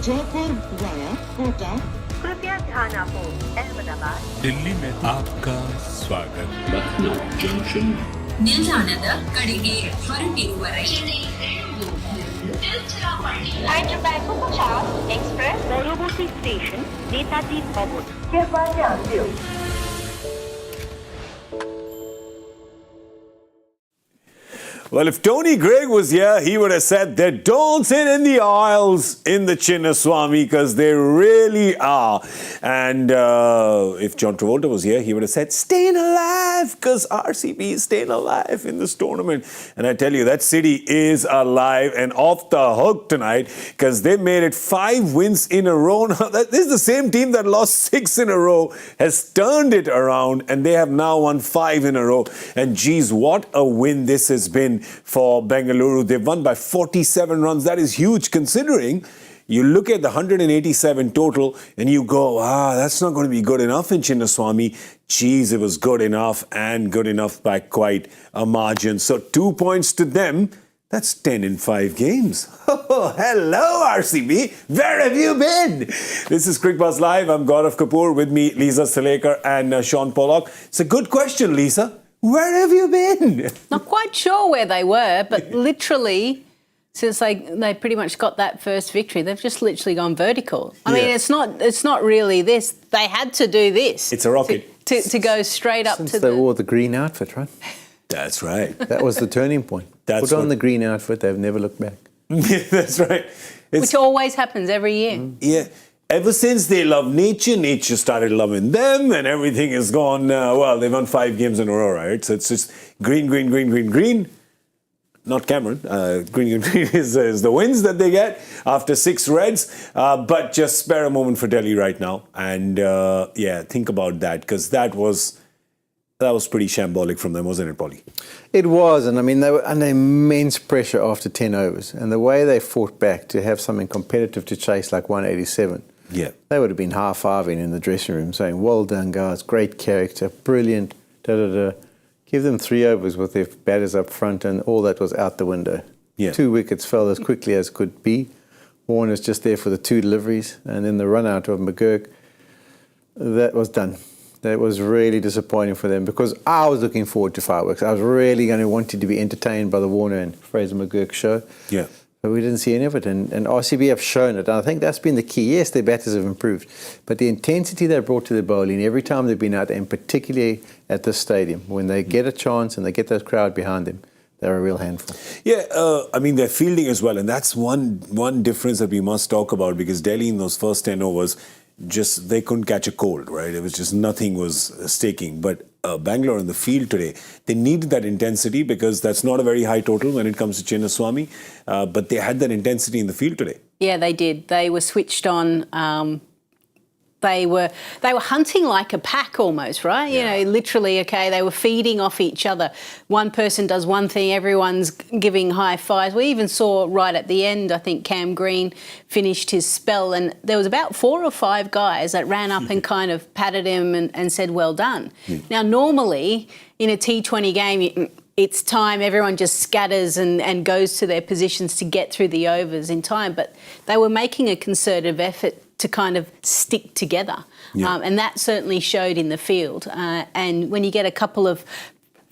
Jaipur via Kota कृपया ध्यान आपो अहमदाबाद दिल्ली में आपका स्वागत Lucknow Junction. ನಿಲ್ದಾಣದ ಕಡೆಗೆ ಹೊರಟಿರುವರೆ Hyderabad Superfast Express পরবর্তী স্টেশন নেতাজি ভবন कृपया ध्यान दियो Well, if Tony Greig was here, he would have said that don't sit in the aisles in the Chinnaswamy because they really are. And if John Travolta was here, he would have said, staying alive because RCB is staying alive in this tournament. And I tell you, that city is alive and off the hook tonight because they made it 5 wins in a row. Now, this is the same team that lost 6 in a row, has turned it around, and they have now won 5 in a row. And geez, what a win this has been for Bengaluru. They've won by 47 runs. That is huge considering you look at the 187 total and you go, that's not going to be good enough in Chinnaswamy. Geez, it was good enough and good enough by quite a margin. So 2 points to them. That's 10 in 5 games. Oh, hello, RCB. Where have you been? This is Cricbuzz Live. I'm Gaurav Kapur. With me, Lisa Sthalekar and Shaun Pollock. It's a good question, Lisa. Where have you been? Not quite sure where they were, but literally, since they pretty much got that first victory, they've just literally gone vertical. I mean, it's not really this. They had to do this. It's a rocket. To go straight up Since to they wore the green outfit, right? That's right. That was the turning point. Put on the green outfit, they've never looked back. That's right. which always happens every year. Yeah. Ever since they love nature, nature started loving them, and everything has gone, they won 5 games in a row, right? So it's just green, green, green, green, green. Not Cameron. Green, green, green is the wins that they get after 6 reds. But just spare a moment for Delhi right now. And, think about that, because that was pretty shambolic from them, wasn't it, Polly? It was, and I mean, they were under immense pressure after 10 overs. And the way they fought back to have something competitive to chase like 187, they would have been high-fiving in the dressing room saying, well done, guys, great character, brilliant, da-da-da. Give them 3 overs with their batters up front, and all that was out the window. 2 wickets fell as quickly as could be. Warner's just there for the 2 deliveries, and then the run-out of McGurk, that was done. That was really disappointing for them because I was looking forward to fireworks. I was really going to want to be entertained by the Warner and Fraser McGurk show. Yeah. But we didn't see any of it. And RCB have shown it. And I think that's been the key. Yes, their batters have improved. But the intensity they brought to the bowling every time they've been out, and particularly at this stadium, when they get a chance and they get that crowd behind them, they're a real handful. Yeah, they're fielding as well. And that's one difference that we must talk about, because Delhi in those first 10 overs, they couldn't catch a cold, right? It was just nothing was staking. But Bangalore in the field today, they needed that intensity because that's not a very high total when it comes to Chinnaswamy. But they had that intensity in the field today. Yeah, they did. They were switched on. They were hunting like a pack almost, right? You know, literally, they were feeding off each other. One person does one thing, everyone's giving high fives. We even saw right at the end, I think Cam Green finished his spell, and there was about 4 or 5 guys that ran up and kind of patted him and said, well done. Now, normally in a T20 game, it's time, everyone just scatters and goes to their positions to get through the overs in time, but they were making a concerted effort to kind of stick together. And that certainly showed in the field. And when you get a couple of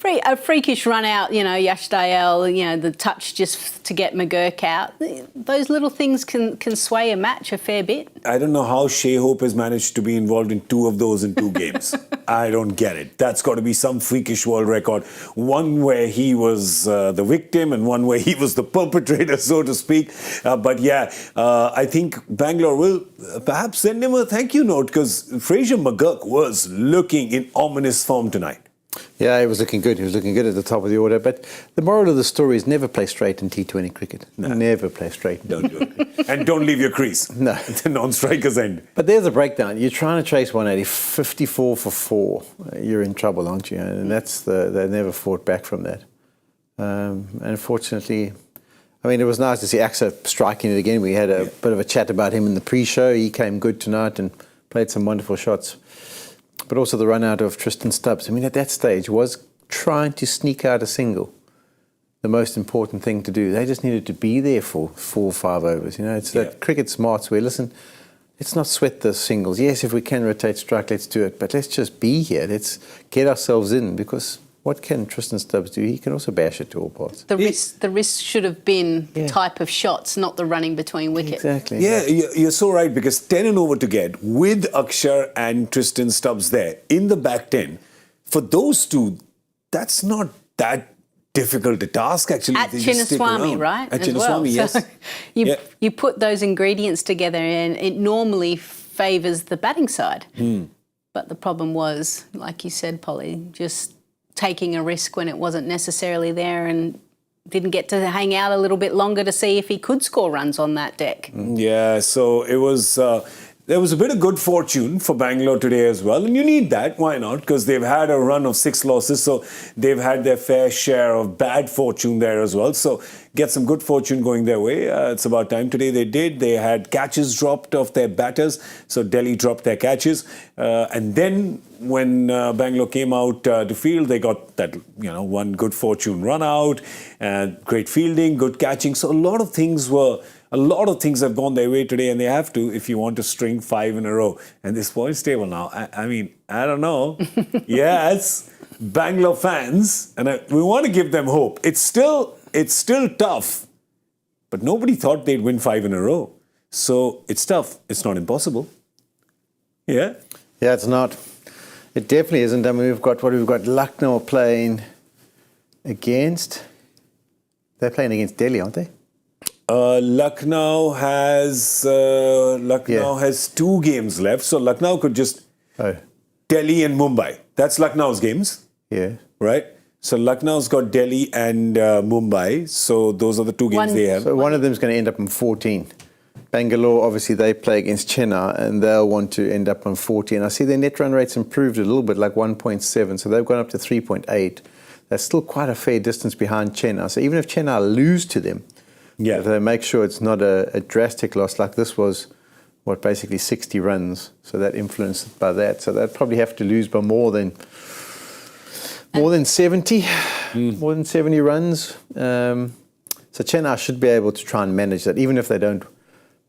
a freakish run out, Yash Dayal, the touch just to get McGurk out, those little things can sway a match a fair bit. I don't know how Shea Hope has managed to be involved in 2 of those in 2 games. I don't get it. That's got to be some freakish world record. One where he was the victim and one where he was the perpetrator, so to speak. I think Bangalore will perhaps send him a thank you note, because Fraser McGurk was looking in ominous form tonight. Yeah, he was looking good. He was looking good at the top of the order. But the moral of the story is never play straight in T20 cricket. No. Never play straight. Don't do it. And don't leave your crease. No. The non-strikers end. But there's a breakdown. You're trying to chase 180, 54 for 4. You're in trouble, aren't you? And they never fought back from that. Unfortunately, it was nice to see Axer striking it again. We had a bit of a chat about him in the pre-show. He came good tonight and played some wonderful shots. But also the run out of Tristan Stubbs. At that stage was trying to sneak out a single. the most important thing to do. They just needed to be there for 4 or 5 overs. You know, it's that cricket smarts where, listen, let's not sweat the singles. Yes, if we can rotate strike, let's do it. But let's just be here. Let's get ourselves in, because what can Tristan Stubbs do? He can also bash it to all parts. The risk should have been type of shots, not the running between wickets. Exactly. Yeah, you're so right, because 10 and over to get with Akshar and Tristan Stubbs there in the back 10, for those two, that's not that difficult a task, actually. At They just stick Chinnaswamy, around. right? At as Chinnaswamy, well. So yes. you put those ingredients together and it normally favours the batting side. But the problem was, like you said, Polly, just taking a risk when it wasn't necessarily there, and didn't get to hang out a little bit longer to see if he could score runs on that deck. Yeah, so it was... there was a bit of good fortune for Bangalore today as well, and you need that. Why not? Because they've had a run of 6 losses, so they've had their fair share of bad fortune there as well. So get some good fortune going their way. It's about time today. They did. They had catches dropped off their batters, so Delhi dropped their catches, and then when Bangalore came out to field, they got that one good fortune run out, and great fielding, good catching. So a lot of things have gone their way today, and they have to if you want to string 5 in a row. And this points table now, I mean, I don't know. Yes, Bangalore fans, and we want to give them hope. It's still tough, but nobody thought they'd win 5 in a row. So it's tough. It's not impossible. Yeah? Yeah, it's not. It definitely isn't. I mean, we've got Lucknow playing against... They're playing against Delhi, aren't they? Lucknow has 2 games left, so Lucknow could just Delhi and Mumbai. That's Lucknow's games. Yeah. Right? So Lucknow's got Delhi and Mumbai, so those are the 2 games they have. So one of them is going to end up in 14. Bangalore, obviously, they play against Chennai, and they'll want to end up on 14. I see their net run rate's improved a little bit, like 1.7, so they've gone up to 3.8. That's still quite a fair distance behind Chennai. So even if Chennai lose to them, if they make sure it's not a drastic loss, like this was, basically 60 runs, so that influenced by that. So they'd probably have to lose by more than 70, more than 70 runs. So Chennai should be able to try and manage that, even if they don't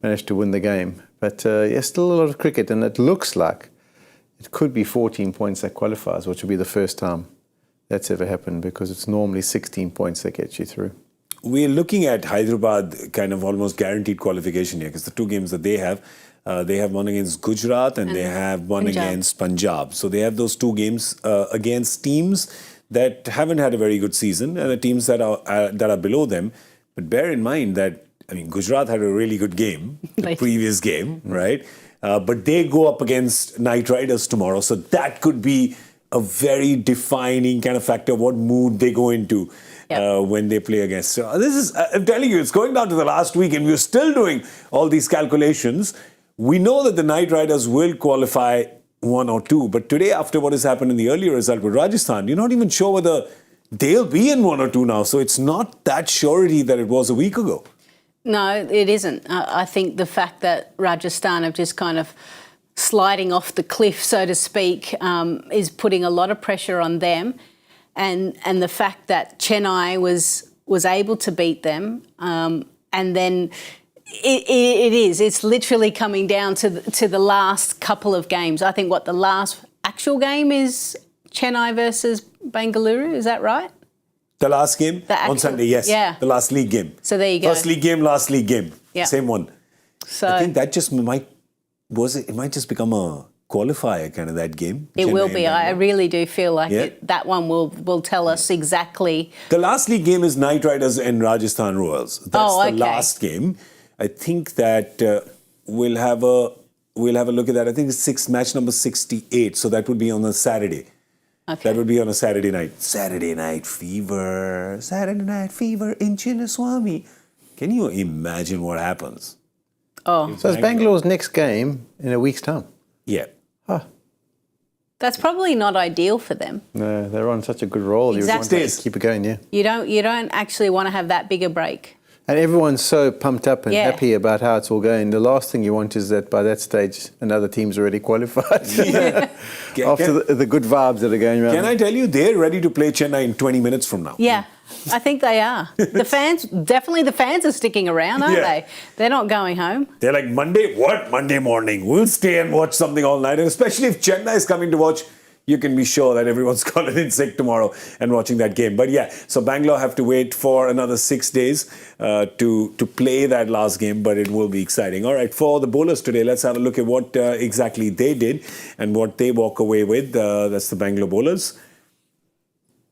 manage to win the game. But still a lot of cricket, and it looks like it could be 14 points that qualifies, which will be the first time that's ever happened, because it's normally 16 points that get you through. We're looking at Hyderabad kind of almost guaranteed qualification here, because the 2 games that they have one against Gujarat and they have one against Punjab. So they have those 2 games against teams that haven't had a very good season, and the teams that are below them. But bear in mind that, I mean, Gujarat had a really good game, the previous game, right? But they go up against Knight Riders tomorrow, so that could be a very defining kind of factor, what mood they go into when they play against. So this is, I'm telling you, it's going down to the last week, and we're still doing all these calculations. We know that the Knight Riders will qualify 1 or 2, but today, after what has happened in the earlier result with Rajasthan, you're not even sure whether they'll be in 1 or 2 now. So it's not that surety that it was a week ago. No, it isn't. I think the fact that Rajasthan have just kind of sliding off the cliff, so to speak, is putting a lot of pressure on them, and the fact that Chennai was able to beat them, and then it's literally coming down to the last couple of games. I think the last actual game is Chennai versus Bengaluru. Is that right? The last game on Sunday, yes. Yeah. The last league game. So there you go. First league game, last league game. Yeah. Same one. So I think that just might just become a qualifier, kind of, that game. It Chennai will be. I really do feel like Yeah. that one will tell us exactly. The last league game is Knight Riders and Rajasthan Royals. That's the last game. I think that we'll have a look at that. I think it's match number 68. So that would be on a Saturday. Okay. That would be on a Saturday night. Saturday night fever in Chinnaswamy. Can you imagine what happens? Oh, so it's Bangalore's next game in a week's time. Yeah. Huh. That's probably not ideal for them. No, they're on such a good roll. Exactly. You want to keep it going, yeah. You don't actually want to have that big a break. And everyone's so pumped up and happy about how it's all going. The last thing you want is that by that stage, another team's already qualified. Yeah. After the good vibes that are going around. Can I tell you, they're ready to play Chennai in 20 minutes from now. Yeah. I think they are. The fans are sticking around, aren't Yeah. they? They're not going home. They're like, Monday? What? Monday morning. We'll stay and watch something all night. And especially if Chennai is coming to watch, you can be sure that everyone's calling in sick tomorrow and watching that game. But yeah, so Bangalore have to wait for another 6 days to play that last game, but it will be exciting. All right, for the bowlers today, let's have a look at what exactly they did and what they walk away with. That's the Bangalore bowlers.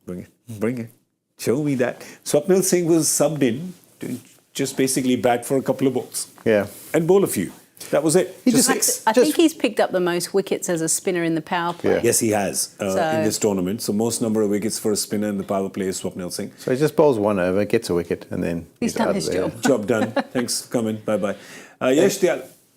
Bring it. Show me that. Swapnil Singh was subbed in to just basically bat for a couple of balls. Yeah. And bowl a few. That was it. Just six. I think he's picked up the most wickets as a spinner in the power play. Yeah. Yes, he has in this tournament. So most number of wickets for a spinner in the power play is Swapnil Singh. So he just bowls one over, gets a wicket, and then He's done out his of there. job. Job done. Thanks for coming. Bye-bye.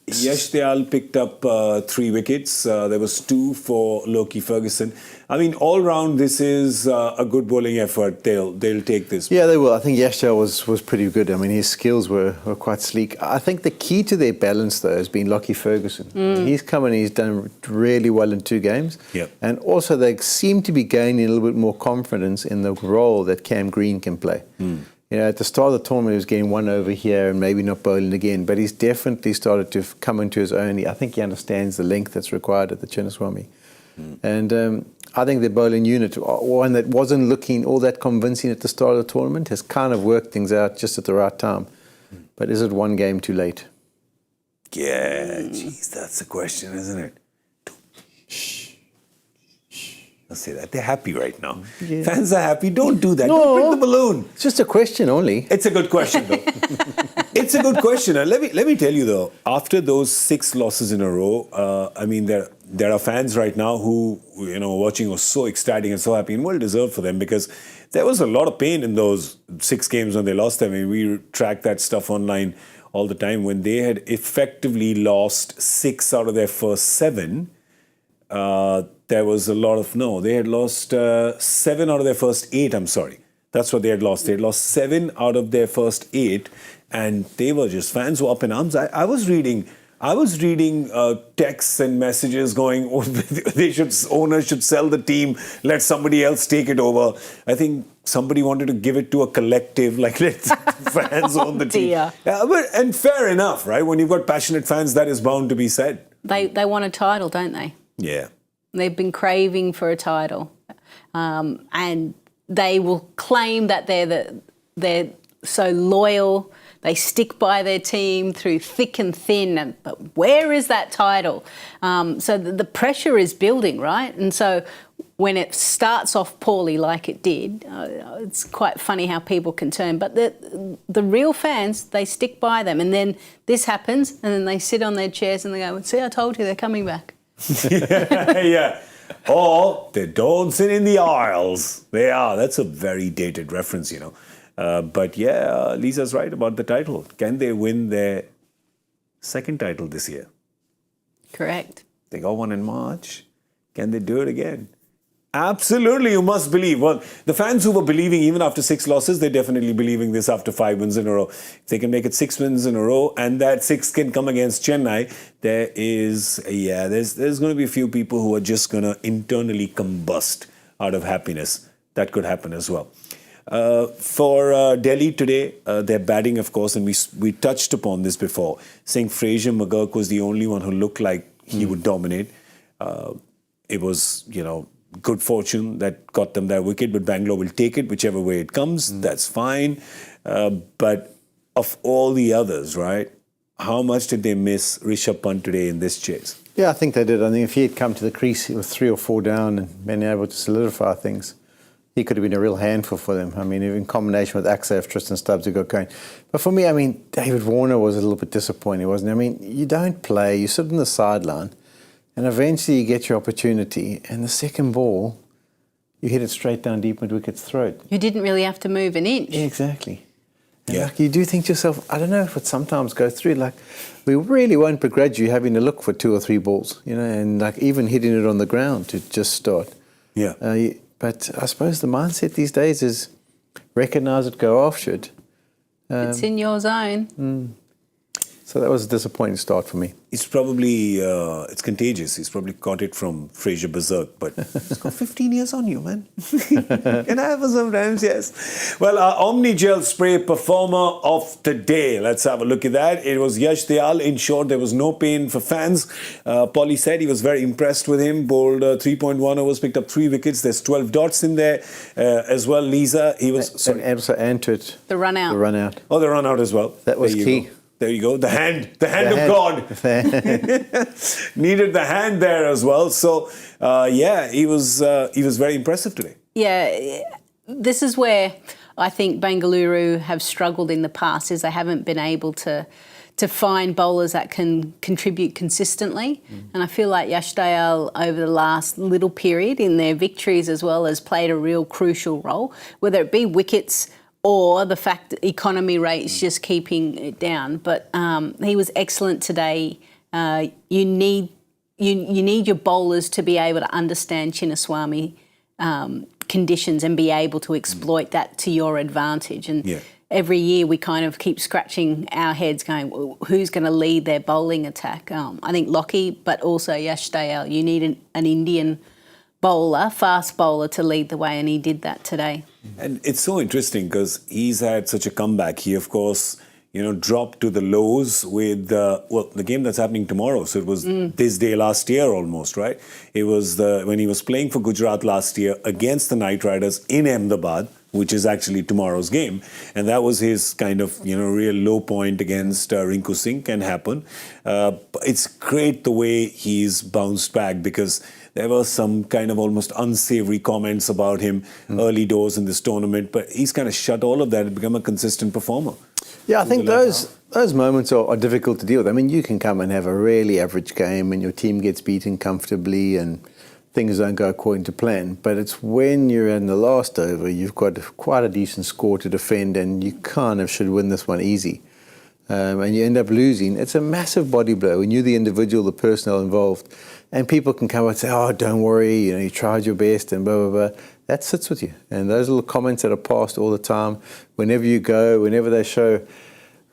Yash Dayal picked up 3 wickets. There was 2 for Lockie Ferguson. I mean, all round, this is a good bowling effort. They'll take this. Yeah, they will. I think Yash was pretty good. I mean, his skills were quite sleek. I think the key to their balance, though, has been Lockie Ferguson. He's come and he's done really well in 2 games. Yep. And also, they seem to be gaining a little bit more confidence in the role that Cam Green can play. You know, at the start of the tournament, he was getting 1 over here and maybe not bowling again, but he's definitely started to come into his own. I think he understands the length that's required at the Chinnaswamy. And I think the bowling unit, one that wasn't looking all that convincing at the start of the tournament, has kind of worked things out just at the right time. But is it 1 game too late? Yeah, geez, that's the question, isn't it? Shh. I'll say that. They're happy right now. Yeah. Fans are happy. Don't do that. No. Don't break the balloon. It's just a question only. It's a good question, though. It's a good question. And let me tell you, though, after those 6 losses in a row, I mean, there are fans right now who, you know, watching was so ecstatic and so happy, and well deserved for them, because there was a lot of pain in those 6 games when they lost them. I mean, we track that stuff online all the time. When they had effectively lost 6 out of their first 7, there was a lot of, they had lost 7 out of their first 8, I'm sorry. That's what they had lost. They had lost 7 out of their first 8, and they were just, fans were up in arms. I was reading texts and messages going, owners should sell the team, let somebody else take it over. I think somebody wanted to give it to a collective, like let fans own the team. Dear. Yeah, and fair enough, right? When you've got passionate fans, that is bound to be said. They want a title, don't they? Yeah. They've been craving for a title, and they will claim that they're so loyal. They stick by their team through thick and thin. But where is that title? So the pressure is building, right? And so when it starts off poorly like it did, it's quite funny how people can turn. But the real fans, they stick by them. And then this happens, and then they sit on their chairs and they go, see, I told you, they're coming back. Yeah. Or they don't sit in the aisles. They are. That's a very dated reference, you know. But yeah, Lisa's right about the title. Can they win their 2nd title this year? Correct. They got 1 in March. Can they do it again? Absolutely, you must believe. Well, the fans who were believing even after 6 losses, they're definitely believing this after 5 wins in a row. If they can make it 6 wins in a row, and that 6 can come against Chennai, there's going to be a few people who are just going to internally combust out of happiness. That could happen as well. For Delhi today, they're batting, of course, and we touched upon this before, saying Fraser McGurk was the only one who looked like he would dominate. It was, good fortune that got them that wicket, but Bangalore will take it whichever way it comes. That's fine. But of all the others, right, how much did they miss Rishabh Pant today in this chase? Yeah, I think they did. I think if he had come to the crease with 3 or 4 down and been able to solidify things, he could have been a real handful for them. I mean, in combination with Axel, if Tristan Stubbs had got going. But for me, I mean, David Warner was a little bit disappointing, wasn't he? I mean, you don't play, you sit on the sideline, and eventually you get your opportunity, and the second ball, you hit it straight down deep into wicket's throat. You didn't really have to move an inch. Yeah, exactly. And Yeah. like, you do think to yourself, I don't know if it sometimes goes through, like, we really won't begrudge you having to look for 2 or 3 balls, and like even hitting it on the ground to just start. Yeah. But I suppose the mindset these days is recognise it, go after it. It's in your zone. So So that was a disappointing start for me. It's probably, it's contagious. He's probably caught it from Fraser Berserk, but it's got 15 years on you, man. Can happen sometimes, yes. Well, our Omni Gel Spray Performer of the Day. Let's have a look at that. It was Yash Dayal. In short, there was no pain for fans. Polly said he was very impressed with him. Bowled 3.1 overs, picked up 3 wickets. There's 12 dots in there as well. Lisa, he was... Sorry. And also entered The run out. the run out. Oh, the run out as well. That was There you key. go. There you go. The hand of God. Needed the hand there as well. So, yeah, he was very impressive today. Yeah, this is where I think Bengaluru have struggled in the past, is they haven't been able to find bowlers that can contribute consistently. And I feel like Yash Dayal over the last little period in their victories as well has played a real crucial role, whether it be wickets or the fact that economy rates just keeping it down. But he was excellent today. You need your bowlers to be able to understand Chinnaswamy conditions and be able to exploit that to your advantage. And every year we kind of keep scratching our heads going, well, who's going to lead their bowling attack? I think Lockie, but also Yash Dayal. You need an Indian bowler, fast bowler, to lead the way, and he did that today. And it's so interesting because he's had such a comeback. He, of course, dropped to the lows with, the game that's happening tomorrow. So it was this day last year almost, right? It was when he was playing for Gujarat last year against the Knight Riders in Ahmedabad, which is actually tomorrow's game. And that was his kind of, real low point against Rinku Singh. Can happen. It's great the way he's bounced back, because there were some kind of almost unsavory comments about him early doors in this tournament, but he's kind of shut all of that and become a consistent performer. Yeah, I think those moments are difficult to deal with. I mean, you can come and have a really average game and your team gets beaten comfortably and things don't go according to plan. But it's when you're in the last over, you've got quite a decent score to defend and you kind of should win this one easy. And you end up losing. It's a massive body blow when you're the individual, the personnel involved. And people can come up and say, oh, don't worry, you tried your best and blah, blah, blah. That sits with you. And those little comments that are passed all the time, whenever you go, whenever they show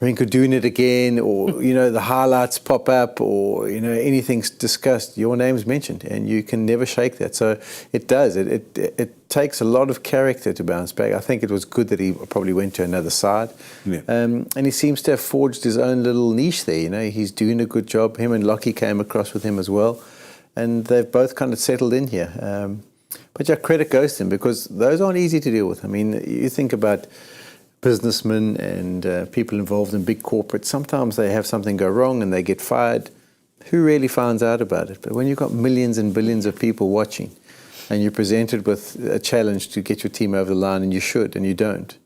Rinku doing it again, or, the highlights pop up, or, anything's discussed, your name's mentioned, and you can never shake that. So it does. It takes a lot of character to bounce back. I think it was good that he probably went to another side. Yeah. And he seems to have forged his own little niche there. He's doing a good job. Him and Lockie came across with him as well. And they've both kind of settled in here. But yeah, credit goes to them, because those aren't easy to deal with. I mean, you think about businessmen and people involved in big corporates. Sometimes they have something go wrong and they get fired. Who really finds out about it? But when you've got millions and billions of people watching and you're presented with a challenge to get your team over the line, and you should, and you don't,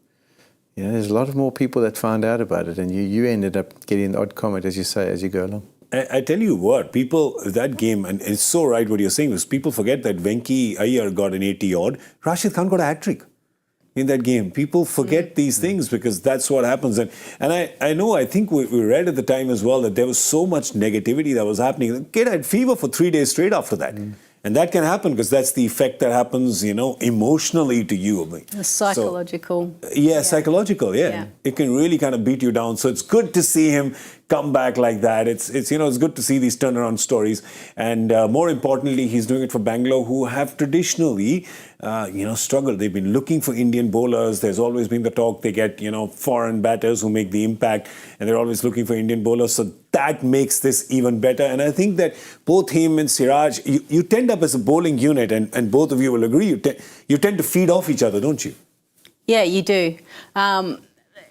there's a lot of more people that find out about it, and you ended up getting the odd comment, as you say, as you go along. I tell you what, people, that game, and it's so right what you're saying, is people forget that Venki Iyer got an 80-odd. Rashid Khan got a hat-trick in that game. People forget these things because that's what happens. And I think we read at the time as well that there was so much negativity that was happening. The kid had fever for 3 days straight after that. And that can happen because that's the effect that happens, emotionally to you. The psychological. So, psychological, yeah. It can really kind of beat you down. So it's good to see him come back like that. It's good to see these turnaround stories. And more importantly, he's doing it for Bangalore, who have traditionally, struggled. They've been looking for Indian bowlers. There's always been the talk they get, foreign batters who make the impact, and they're always looking for Indian bowlers. So that makes this even better. And I think that both him and Siraj, you tend up as a bowling unit, and both of you will agree, you tend to feed off each other, don't you? Yeah, you do.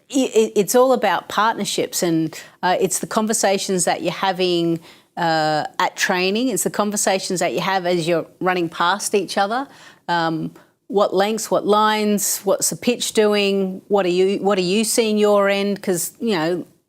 It's all about partnerships, and it's the conversations that you're having at training. It's the conversations that you have as you're running past each other. What lengths, what lines, what's the pitch doing? What are you seeing your end? Because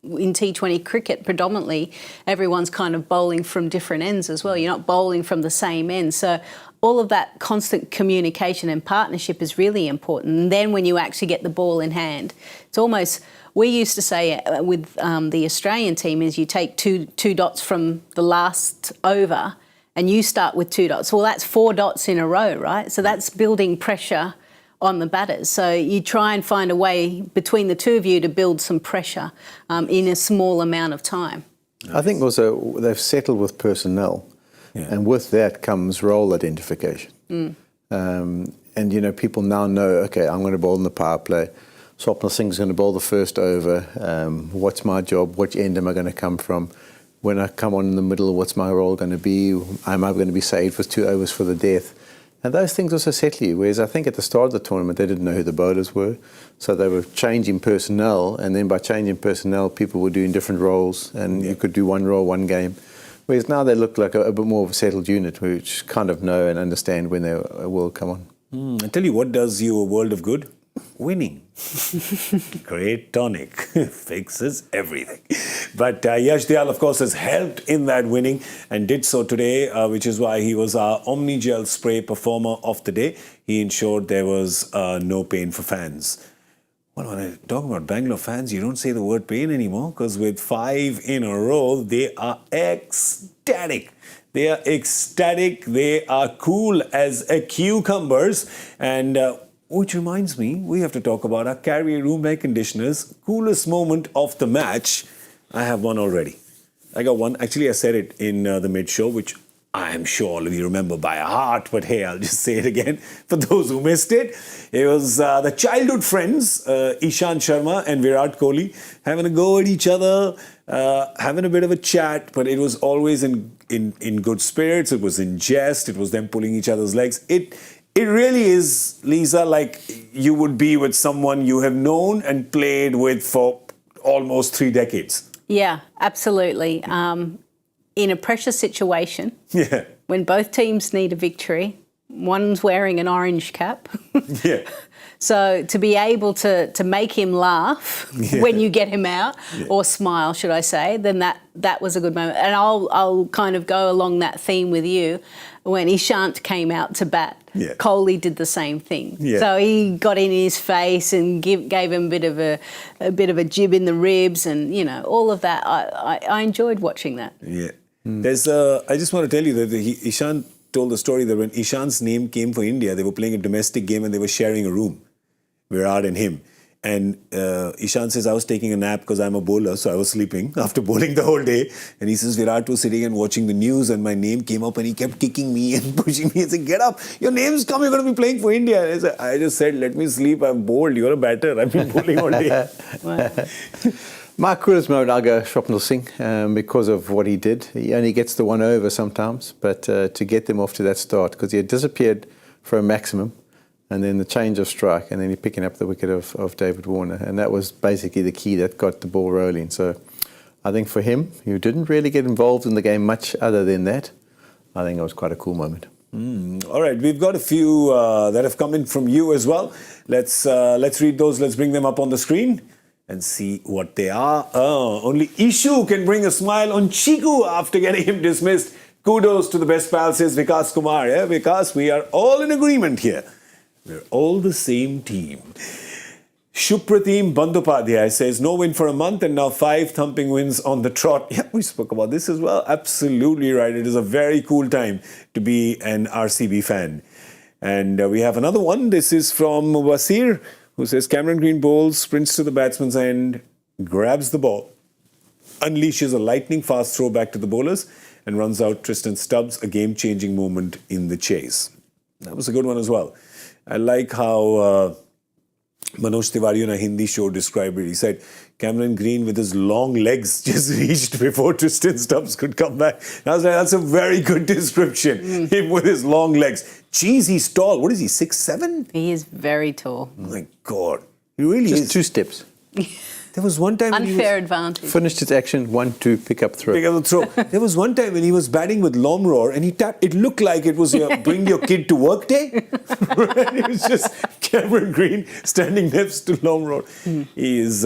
in T20 cricket, predominantly, everyone's kind of bowling from different ends as well. You're not bowling from the same end. So all of that constant communication and partnership is really important. And then when you actually get the ball in hand, it's almost, we used to say with the Australian team, is you take two dots from the last over and you start with 2 dots. Well, that's 4 dots in a row, right? So that's building pressure on the batters. So you try and find a way between the two of you to build some pressure in a small amount of time. I think also they've settled with personnel, and with that comes role identification. And, you know, people now know, okay, I'm going to bowl in the power play. Swapnil Singh's going to bowl the first over. What's my job? Which end am I going to come from? When I come on in the middle, what's my role going to be? Am I going to be saved with 2 overs for the death? And those things also settle you. Whereas I think at the start of the tournament, they didn't know who the bowlers were. So they were changing personnel. And then by changing personnel, people were doing different roles. And you could do one role, one game. Whereas now they look like a bit more of a settled unit, which kind of know and understand when their will come on. I tell you what does you a world of good? Winning. Great tonic. Fixes everything. But Yash Dayal, of course, has helped in that winning and did so today, which is why he was our Omni-Gel Spray Performer of the Day. He ensured there was no pain for fans. Well, when I talk about Bangalore fans, you don't say the word pain anymore, because with 5 in a row, they are ecstatic. They are ecstatic. They are cool as cucumbers. And which reminds me, we have to talk about our carrier room air conditioners. Coolest moment of the match. I have one already. I got one. Actually, I said it in the mid-show, which I am sure all of you remember by heart. But hey, I'll just say it again for those who missed it. It was the childhood friends, Ishant Sharma and Virat Kohli, having a go at each other, having a bit of a chat. But it was always in good spirits. It was in jest. It was them pulling each other's legs. It really is, Lisa, like you would be with someone you have known and played with for almost 3 decades. Yeah, absolutely. In a pressure situation, when both teams need a victory, one's wearing an orange cap. So to be able to make him laugh when you get him out, or smile, should I say, then that was a good moment. And I'll kind of go along that theme with you. When Ishant came out to bat, Kohli did the same thing. So he got in his face and gave him a bit of a jib in the ribs, and you know all of that. I enjoyed watching that. There's I just want to tell you that Ishant told the story that when Ishant's name came for India, they were playing a domestic game and they were sharing a room, Virat and him. And Ishant says, I was taking a nap because I'm a bowler, so I was sleeping after bowling the whole day. And he says, Virat was sitting and watching the news and my name came up and he kept kicking me and pushing me and saying, get up, your name's come, you're going to be playing for India. And I just said, let me sleep, I'm bowled, you're a batter, I've been bowling all day. My coolest moment, I'll go Swapnil Singh because of what he did. He only gets the 1 over sometimes, but to get them off to that start, because he had disappeared for a maximum, and then the change of strike, and then he picking up the wicket of David Warner. And that was basically the key that got the ball rolling. So I think for him, who didn't really get involved in the game much other than that, I think it was quite a cool moment. All right, we've got a few that have come in from you as well. Let's read those. Let's bring them up on the screen and see what they are. Only Ishu can bring a smile on Chiku after getting him dismissed. Kudos to the best pal, says Vikas Kumar. Yeah, Vikas, we are all in agreement here. We're all the same team. Shupratim Bandopadhyay says, no win for a month and now 5 thumping wins on the trot. Yeah, we spoke about this as well. Absolutely right. It is a very cool time to be an RCB fan. And we have another one. This is from Wasir, who says, Cameron Green bowls, sprints to the batsman's end, grabs the ball, unleashes a lightning-fast throw back to the bowlers, and runs out Tristan Stubbs, a game-changing moment in the chase. That was a good one as well. I like how Manoj Tiwari on a Hindi show described it. He said, Cameron Green with his long legs just reached before Tristan Stubbs could come back. And I was like, that's a very good description. Him with his long legs. Geez, he's tall. What is he, 6'7"? He is very tall. Oh my God. He really Just is. 2 steps. There was one time Unfair advantage. Finished his action, 1, 2, pick up, throw. Pick up the throw. There was one time when he was batting with Lomroar and he tapped. It looked like it was your bring your kid to work day. Right? It was just Cameron Green standing next to Lomroar. He is,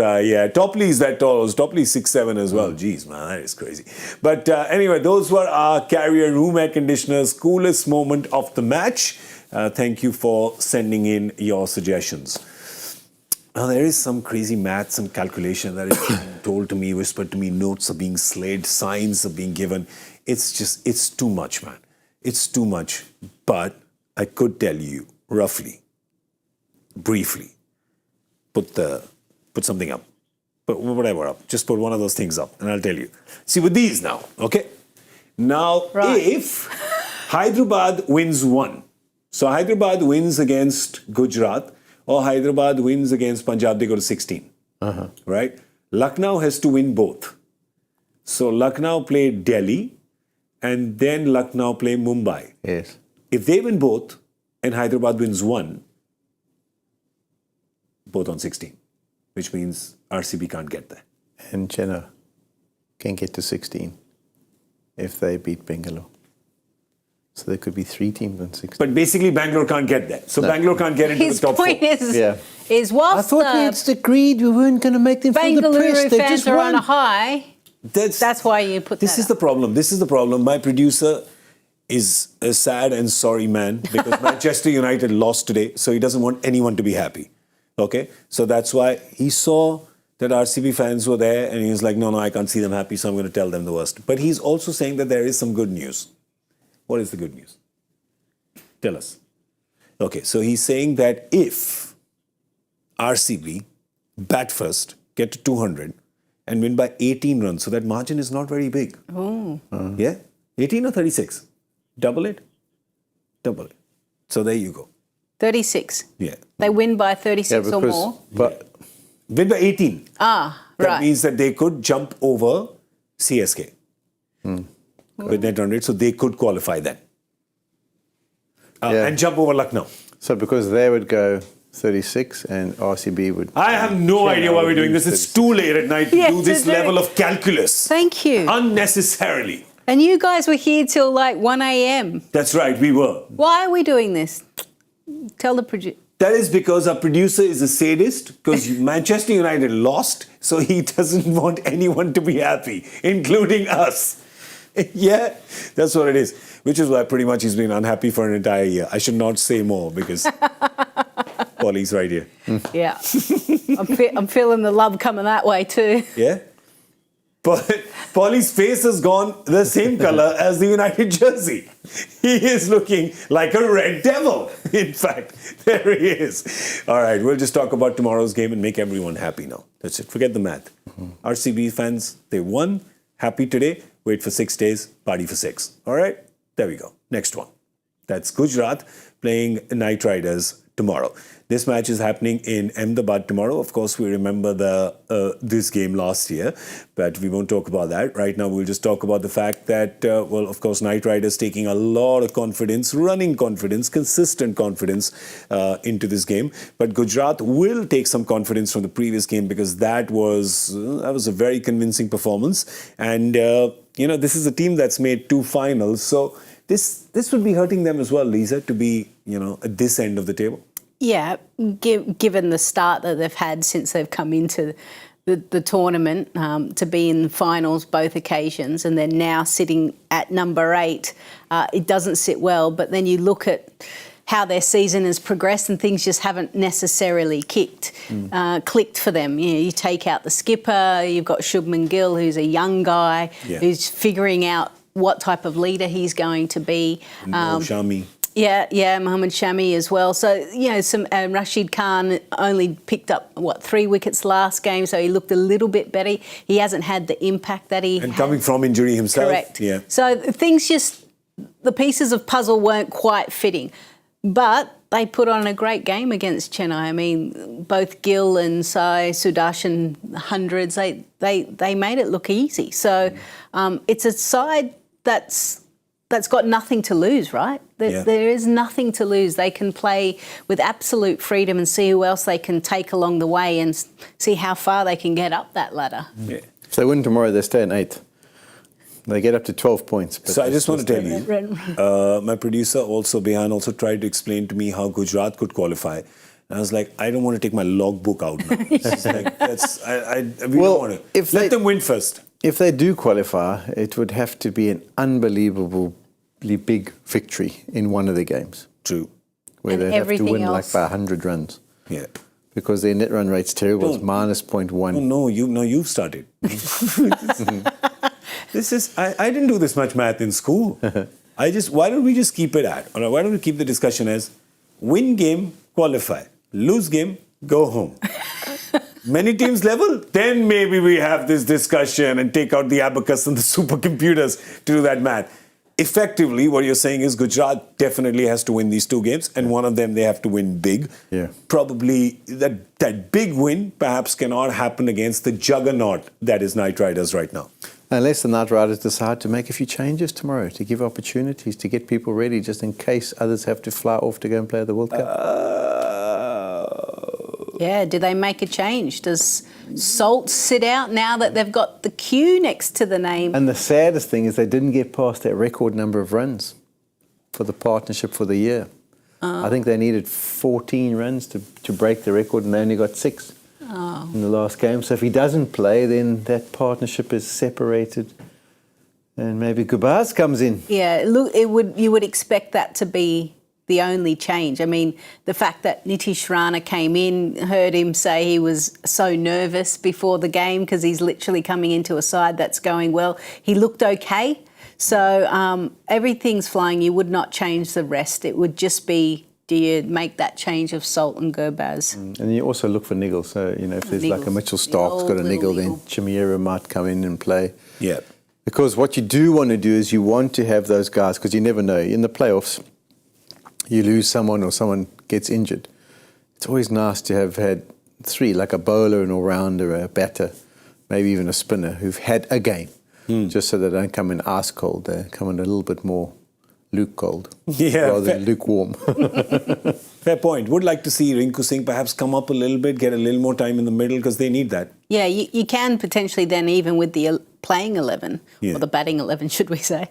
Topley is that tall. Topley 6'7" as well. Jeez, man, that is crazy. But anyway, those were our carrier room air conditioners. Coolest moment of the match. Thank you for sending in your suggestions. Now, there is some crazy math, some calculation that is being told to me, whispered to me, notes are being slayed, signs are being given. It's too much, man. It's too much. But I could tell you, roughly, briefly put something up. Put whatever up. Just put one of those things up and I'll tell you. See, with these now, okay? Now, if Hyderabad wins one, so Hyderabad wins against Gujarat or Hyderabad wins against Punjab, they go to 16. Right? Lucknow has to win both. So Lucknow play Delhi and then Lucknow play Mumbai. Yes. If they win both and Hyderabad wins one, both on 16, which means RCB can't get there. And Chennai can get to 16 if they beat Bangalore. So there could be 3 teams on 16. But basically, Bangalore can't get there. So Bangalore can't get into His the top 4. point is, Yeah. is I whilst thought we had agreed we weren't going to make them feel Bengaluru depressed. They fans just are on won. a high, that's why you put This that is the up. problem. This is the problem. My producer is a sad and sorry man because Manchester United lost today, so he doesn't want anyone to be happy. Okay? So that's why he saw that RCB fans were there and he was like, no, I can't see them happy, so I'm going to tell them the worst. But he's also saying that there is some good news. What is the good news? Tell us. Okay, so he's saying that if RCB bat first, get to 200 and win by 18 runs, so that margin is not very big. Oh. Yeah? 18 or 36? Double it? Double it. So there you go. 36. Yeah. They win by 36 or more. But Win by 18. Ah, That right. means that they could jump over CSK with net run rate, so they could qualify then. Yeah. And jump over Lucknow. so because they would go 36 and RCB would... I have no idea why we're doing this. It's too late at night to Yeah, do this to do level it. of calculus. Thank you. Unnecessarily. And you guys were here till like 1 a.m. That's right, we were. Why are we doing this? Tell the producer. That is because our producer is a sadist, because Manchester United lost, so he doesn't want anyone to be happy, including us. Yeah, that's what it is. Which is why pretty much he's been unhappy for an entire year. I should not say more because Polly's right here. Yeah. I'm feeling the love coming that way too. Yeah? But Polly's face has gone the same color as the United jersey. He is looking like a red devil. In fact, there he is. All right, we'll just talk about tomorrow's game and make everyone happy now. That's it. Forget the math. RCB fans, they won. Happy today. Wait for 6 days. Party for 6. All right? There we go. Next one. That's Gujarat playing Knight Riders tomorrow. This match is happening in Ahmedabad tomorrow. Of course, we remember this game last year, but we won't talk about that. Right now, we'll just talk about the fact that, of course, Knight Riders taking a lot of confidence, running confidence, consistent confidence into this game. But Gujarat will take some confidence from the previous game because that was a very convincing performance. And, this is a team that's made 2 finals. So this would be hurting them as well, Lisa, to be, at this end of the table. Yeah, given the start that they've had since they've come into the tournament, to be in the finals both occasions, and they're now sitting at number 8, it doesn't sit well. But then you look at how their season has progressed and things just haven't necessarily clicked for them. You take out the skipper, you've got Shubman Gill, who's a young guy, who's figuring out what type of leader he's going to be. Shami. Yeah, Mohammad Shami as well. So, some Rashid Khan only picked up, 3 wickets last game, so he looked a little bit better. He hasn't had the impact that he And had. coming from injury himself. Correct. Yeah. So things the pieces of puzzle weren't quite fitting. But they put on a great game against Chennai. I mean, both Gill and Sai Sudarshan hundreds, they made it look easy. So it's a side that's got nothing to lose, right? There is nothing to lose. They can play with absolute freedom and see who else they can take along the way and see how far they can get up that ladder. Yeah. If they win tomorrow, they stay in 8th. They get up to 12 points. But So I just want to tell you, my producer also, Behan, also tried to explain to me how Gujarat could qualify. And I was like, I don't want to take my logbook out now. It's like, we don't want to. Let them win first. If they do qualify, it would have to be an unbelievably big victory in one of the games. True. Where And they'd have to everything win else. like by 100 runs. Yeah. Because their net run rate's terrible. It's minus 0.1. Oh, no, you've started. I didn't do this much math in school. Why don't we just keep it at, or why don't we keep the discussion as win game, qualify. lose game, go home. Many teams level, then maybe we have this discussion and take out the abacus and the supercomputers to do that math. Effectively, what you're saying is Gujarat definitely has to win these 2 games, and one of them they have to win big. Yeah. Probably that big win perhaps cannot happen against the juggernaut that is Knight Riders right now. Unless the Knight Riders decide to make a few changes tomorrow to give opportunities to get people ready just in case others have to fly off to go and play the World Cup. Yeah, do they make a change? Does Salt sit out now that they've got the Q next to the name? And the saddest thing is they didn't get past that record number of runs for the partnership for the year. I think they needed 14 runs to break the record, and they only got 6 in the last game. So if he doesn't play, then that partnership is separated, and maybe Cricbuzz comes in. Yeah, look, you would expect that to be the only change. I mean, the fact that Nitish Rana came in, heard him say he was so nervous before the game because he's literally coming into a side that's going well. He looked okay. So everything's flying. You would not change the rest. It would just be, do you make that change of Salt and Cricbuzz? And you also look for niggles. So, you know, if there's like a Mitchell Stark's got a niggle, then Chimera might come in and play. Yeah. Because what you do want to do is you want to have those guys, because you never know. In the playoffs, you lose someone or someone gets injured. It's always nice to have had 3, like a bowler, an all-rounder, a batter, maybe even a spinner, who've had a game, just so they don't come in ice cold. They come in a little bit more Luke cold, rather than lukewarm. Fair point. Would like to see Rinku Singh perhaps come up a little bit, get a little more time in the middle, because they need that. Yeah, you can potentially then, even with the playing 11, or the batting 11, should we say,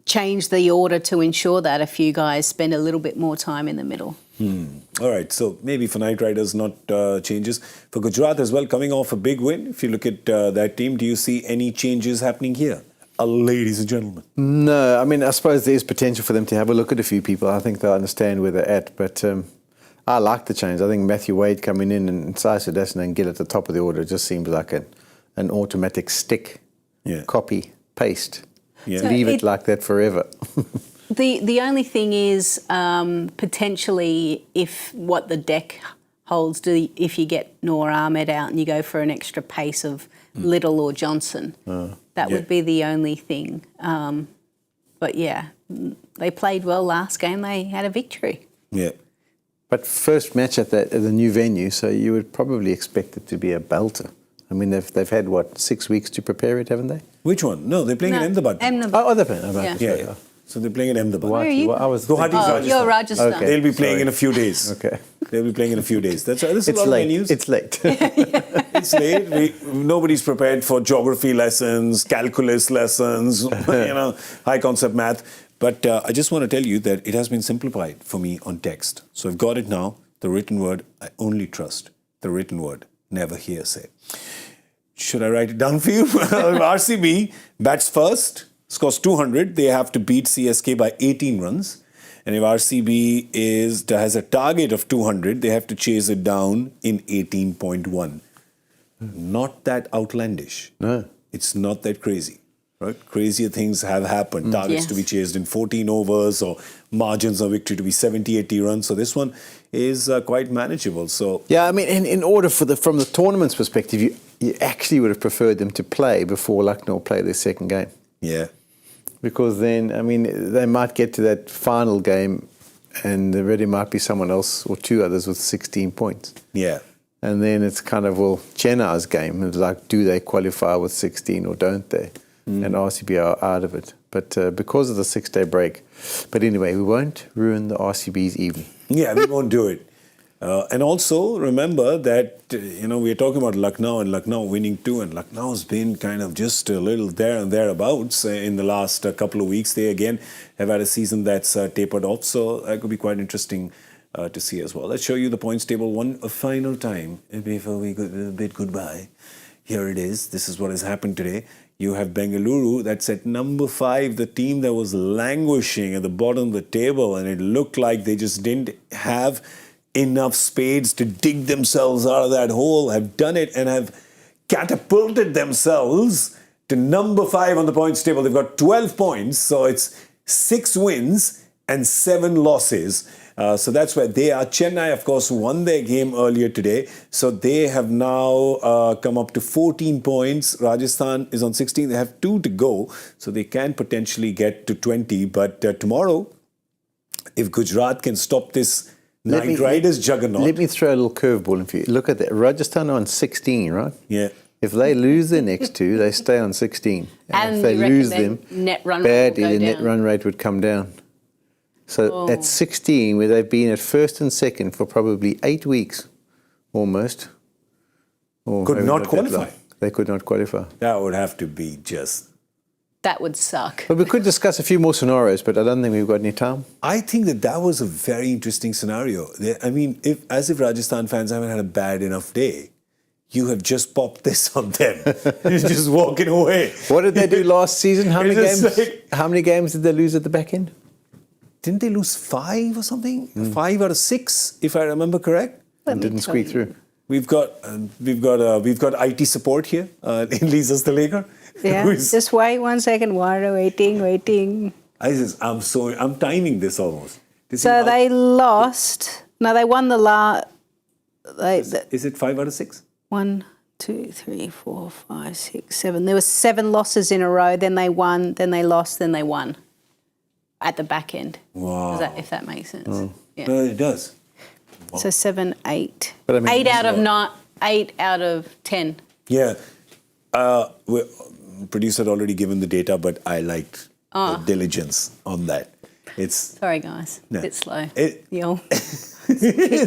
change the order to ensure that a few guys spend a little bit more time in the middle. All right, so maybe for Knight Riders, not changes. For Gujarat as well, coming off a big win, if you look at that team, do you see any changes happening here? Ladies and gentlemen. No, I mean, I suppose there's potential for them to have a look at a few people. I think they'll understand where they're at, but I like the change. I think Matthew Wade coming in and Sai Sudarshan and get at the top of the order just seems like an automatic stick, copy, paste. Yeah. Leave it like that forever. The only thing is potentially if what the deck holds, if you get Noor Ahmed out and you go for an extra pace of Little or Johnson, that would be the only thing. But yeah, they played well last game. They had a victory. Yeah. But first match at the new venue, so you would probably expect it to be a belter. I mean, they've had, 6 weeks to prepare it, haven't they? Which one? No, they're playing in Ahmedabad. Oh, they're playing. Yeah. So they're playing in Ahmedabad. Where are you? Guwahati, you're Rajasthan. Okay. They'll be playing in a few days. Okay. They'll be playing in a few days. This is a lot late. of venues. It's late. It's late. Nobody's prepared for geography lessons, calculus lessons, high concept math. But I just want to tell you that it has been simplified for me on text. So I've got it now. The written word, I only trust. The written word, never hearsay. Should I write it down for you? RCB bats first, scores 200. They have to beat CSK by 18 runs. And if RCB has a target of 200, they have to chase it down in 18.1. Not that outlandish. No. It's not that crazy. Right? Crazier things have happened. Targets to be chased in 14 overs or margins of victory to be 70, 80 runs. So this one is quite manageable. So yeah, I mean, in order from the tournament's perspective, you actually would have preferred them to play before Lucknow play their second game. Yeah. Because then, I mean, they might get to that final game and there really might be someone else or 2 others with 16 points. Yeah. And then it's kind of, Chennai's game. It's like, do they qualify with 16 or don't they? And RCB are out of it. But because of the 6-day break. But anyway, we won't ruin the RCB's evening. Yeah, we won't do it. And also remember that, we are talking about Lucknow and Lucknow winning too. And Lucknow's been kind of just a little there and thereabouts in the last couple of weeks. They again have had a season that's tapered off. So that could be quite interesting to see as well. Let's show you the points table one final time before we bid goodbye. Here it is. This is what has happened today. You have Bengaluru, that's at number 5, the team that was languishing at the bottom of the table, and it looked like they just didn't have enough spades to dig themselves out of that hole, have done it and have catapulted themselves to number 5 on the points table. They've got 12 points, so it's 6 wins and 7 losses. So that's where they are. Chennai, of course, won their game earlier today. So they have now come up to 14 points. Rajasthan is on 16. They have 2 to go. So they can potentially get to 20. But tomorrow, if Gujarat can stop this Night Riders juggernaut. Let me throw a little curveball in for you. Look at that. Rajasthan are on 16, right? Yeah. If they lose their next 2, they stay on 16. And if they lose them net run badly, rate the net run rate would come down. So at 16, where they've been at first and second for probably 8 weeks, almost. Could not qualify. They could not qualify. That would have to be just... That would suck. But we could discuss a few more scenarios, but I don't think we've got any time. I think that was a very interesting scenario. I mean, if Rajasthan fans haven't had a bad enough day, you have just popped this on them. You're just walking away. What did they do last season? How many games did they lose at the back end? Didn't they lose 5 or something? 5 out of 6, if I remember correct. And didn't squeak through. We've got IT support here in Lisa Sthalekar. Yeah, just wait 1 second. Waiting. I'm timing this almost. So they lost. No, they won the last. Is it 5 out of 6? 1, 2, 3, 4, 5, 6, 7. There were 7 losses in a row. Then they won. Then they lost. Then they won. At the back end. Wow. If that makes sense. Yeah. No, it does. Wow. So 7, 8. But I mean, 8 out of 9. 8 out of 10. Yeah. Producer had already given the data, but I liked the diligence on that. Sorry, guys. No. A bit slow. Keep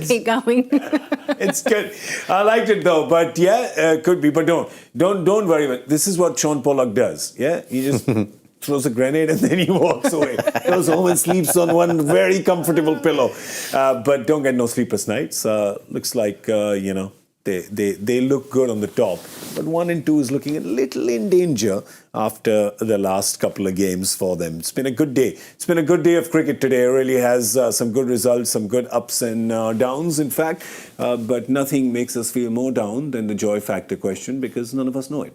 Keep going. It's good. I liked it though, but yeah, could be. But don't worry about it. This is what Shaun Pollock does. Yeah, he just throws a grenade and then he walks away. Goes home and sleeps on one very comfortable pillow. But don't get no sleepless nights. Looks like They look good on the top, but 1 and 2 is looking a little in danger after the last couple of games for them. It's been a good day. It's been a good day of cricket today. It really has some good results, some good ups and downs, in fact. But nothing makes us feel more down than the joy factor question because none of us know it.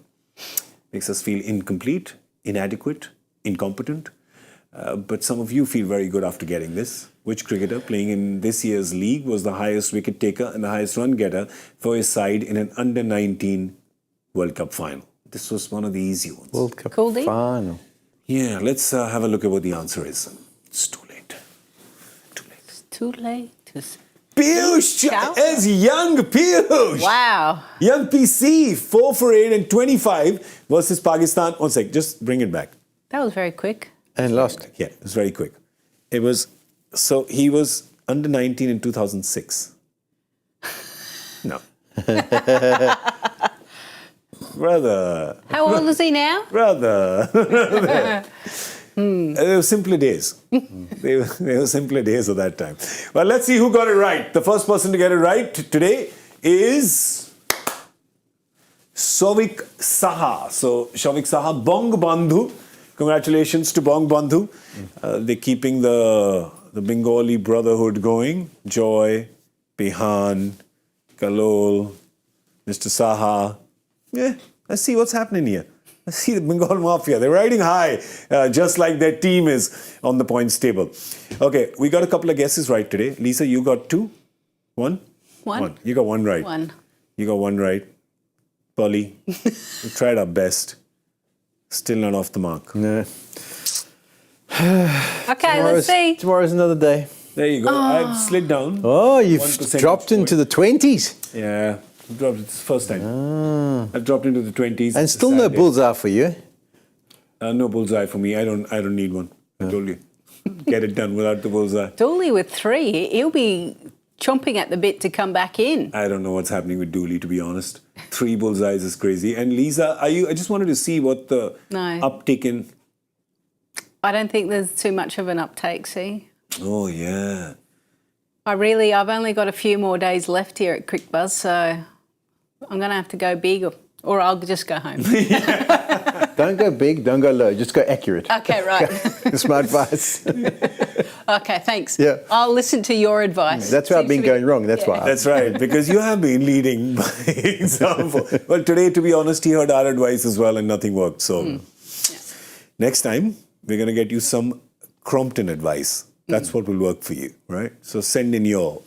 Makes us feel incomplete, inadequate, incompetent. But some of you feel very good after getting this. Which cricketer playing in this year's league was the highest wicket taker and the highest run getter for his side in an under-19 World Cup final? This was one of the easy ones. World Cup Goldie? final. Yeah, let's have a look at what the answer is. It's too late. It's too late. Piyush is young Piyush. Wow. Young PC, 4 for 8 and 25 versus Pakistan. 1 sec, just bring it back. That was very quick. And lost. Yeah, it was very quick. So he was under 19 in 2006. No. Brother. How old is he now? Brother. They were simpler days. They were simpler days of that time. Well, let's see who got it right. The first person to get it right today is Shavik Saha. So, Shavik Saha, Bong Bandhu. Congratulations to Bong Bandhu. They're keeping the Bengali brotherhood going. Joy, Pihan, Kalol, Mr. Saha. Yeah, let's see what's happening here. Let's see the Bengal Mafia. They're riding high, just like their team is on the points table. Okay, we got a couple of guesses right today. Lisa, you got 2? 1? 1. You got 1 right. 1. You got 1 right. Polly, we tried our best. Still not off the mark. No. Okay, let's see. Tomorrow's another day. There you go. I've slid down. Oh, you've 1% dropped into the 20s. Yeah, I've dropped. It's the first time. I've dropped into the 20s. And still no bullseye for you. No bullseye for me. I don't need one. I told you. Get it done without the bullseye. Dooley with 3. He'll be chomping at the bit to come back in. I don't know what's happening with Dooley, to be honest. 3 bullseyes is crazy. And Lisa, I just wanted to see what the uptick in... I don't think there's too much of an uptake, see? Oh, yeah. I've only got a few more days left here at Cricbuzz, so I'm going to have to go big or I'll just go home. Don't go big, don't go low, just go accurate. Okay, right. Smart advice. Okay, thanks. Yeah. I'll listen to your advice. That's where I've been going wrong, that's why. That's right, because you have been leading by example. Well, today, to be honest, he heard our advice as well and nothing worked. So next time, we're going to get you some Crompton advice. That's what will work for you, right? So send in your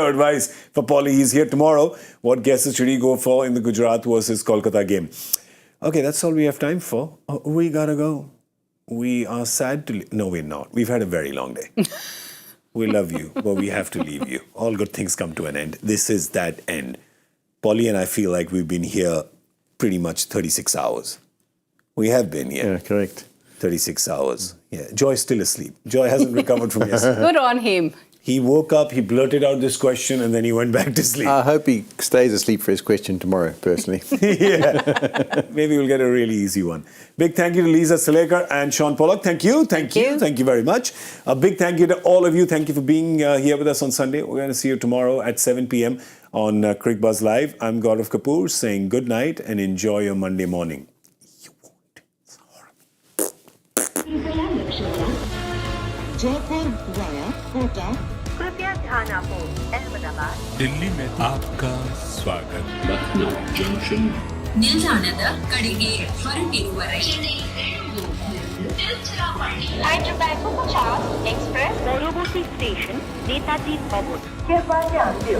advice for Polly. He's here tomorrow. What guesses should he go for in the Gujarat versus Kolkata game? Okay, that's all we have time for. We gotta go. We are sad to no, we're not. We've had a very long day. We love you, but we have to leave you. All good things come to an end. This is that end. Polly and I feel like we've been here pretty much 36 hours. We have been here. Yeah, correct. 36 hours. Yeah. Joy's still asleep. Joy hasn't recovered from yesterday. Good on him. He woke up, he blurted out this question, and then he went back to sleep. I hope he stays asleep for his question tomorrow, personally. Yeah. Maybe we'll get a really easy one. Big thank you to Lisa Sthalekar and Shaun Pollock. Thank you. Thank you very much. A big thank you to all of you. Thank you for being here with us on Sunday. We're going to see you tomorrow at 7 p.m. on Cricbuzz Live. I'm Gaurav Kapur saying good night and enjoy your Monday morning. You won't. It's horrible. Jaipur via Kota. कृपया ध्यान आपो अहमदाबाद दिल्ली में आपका स्वागत ನಿಲ್ದಾಣದ ಕಡೆಗೆ ಹೊರಟಿರುವರೆ Hyderabad 50 Express পরবর্তী station Netaji ভবন। कृपया ध्यान दो